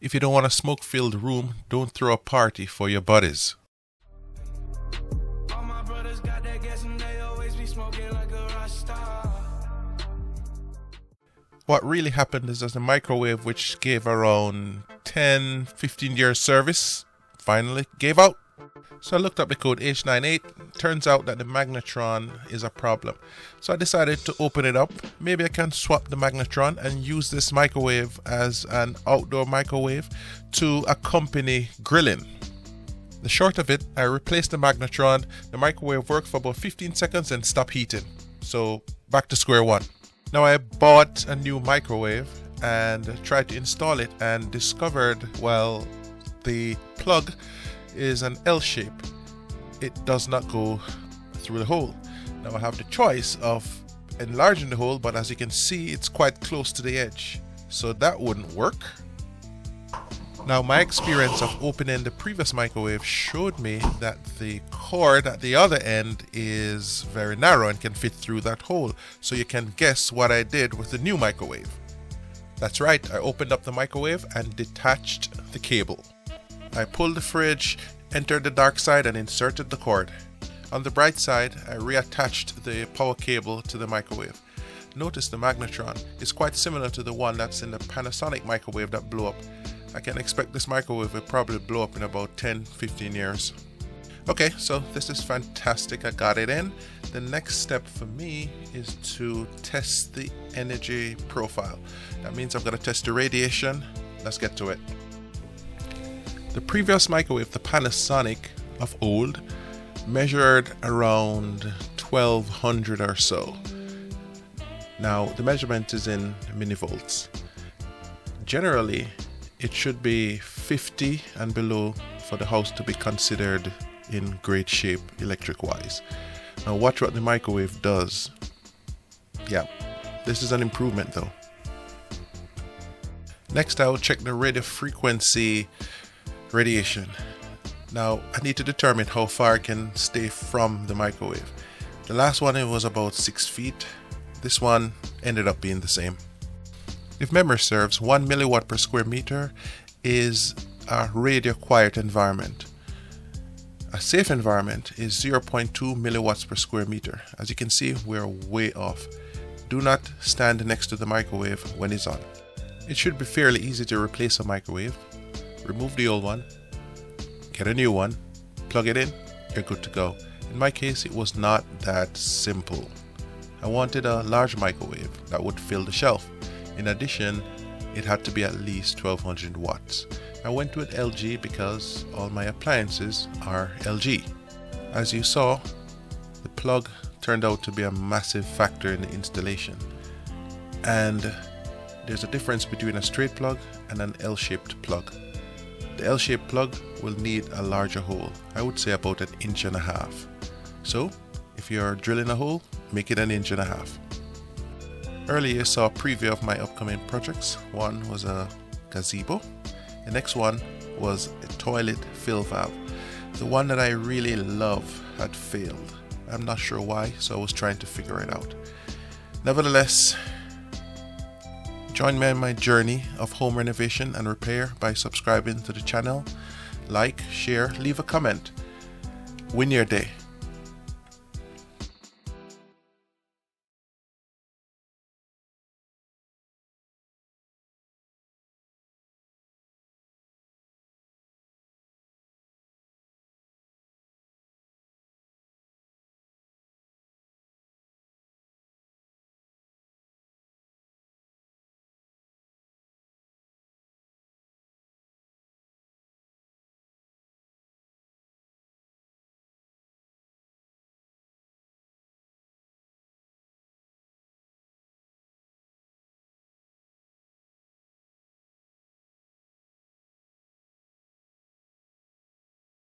If you don't want a smoke-filled room, don't throw a party for your buddies. All my brothers got that gas and they always be smoking like a Rasta. What really happened is that the microwave, which gave around 10-15 years service, finally gave out. So I looked up the code H98. Turns out that the magnetron is a problem. So I decided to open it up. Maybe I can swap the magnetron and use this microwave as an outdoor microwave to accompany grilling. The short of it, I replaced the magnetron. The microwave worked for about 15 seconds and stopped heating. So back to square one. Now I bought a new microwave and tried to install it and discovered, well, the plug is an L shape. It does not go through the hole. Now I have the choice of enlarging the hole, but as you can see, it's quite close to the edge, so that wouldn't work. Now my experience of opening the previous microwave showed me that the cord at the other end is very narrow and can fit through that hole, so you can guess what I did with the new microwave. That's right, I opened up the microwave and detached the cable. I pulled the fridge, entered the dark side and inserted the cord. On the bright side, I reattached the power cable to the microwave. Notice the magnetron is quite similar to the one that's in the Panasonic microwave that blew up. I can expect this microwave will probably blow up in about 10-15 years. Okay, so this is fantastic. I got it in. The next step for me is to test the energy profile. That means I'm going to test the radiation. Let's get to it. The previous microwave, the Panasonic of old, measured around 1200 or so. Now the measurement is in millivolts. Generally, it should be 50 and below for the house to be considered in great shape electric wise. Now watch what the microwave does. Yeah, this is an improvement though. Next I'll check the radio frequency radiation. Now I need to determine how far I can stay from the microwave. The last one, it was about 6 feet. This one ended up being the same. If memory serves, 1 milliwatt per square meter is a radio quiet environment. A safe environment is 0.2 milliwatts per square meter. As you can see, we're way off. Do not stand next to the microwave when it's on. It should be fairly easy to replace a microwave. Remove the old one, get a new one, plug it in, you're good to go. In my case, it was not that simple. I wanted a large microwave that would fill the shelf. In addition, it had to be at least 1200 watts. I went with LG because all my appliances are LG. As you saw, the plug turned out to be a massive factor in the installation. And there's a difference between a straight plug and an L-shaped plug. The L-shaped plug will need a larger hole. I would say about 1.5 inches. So, if you're drilling a hole, make it 1.5 inches. Earlier you saw a preview of my upcoming projects. One was a gazebo. The next one was a toilet fill valve. The one that I really love had failed. I'm not sure why, so I was trying to figure it out. Nevertheless, join me on my journey of home renovation and repair by subscribing to the channel. Like, share, leave a comment. Win your day.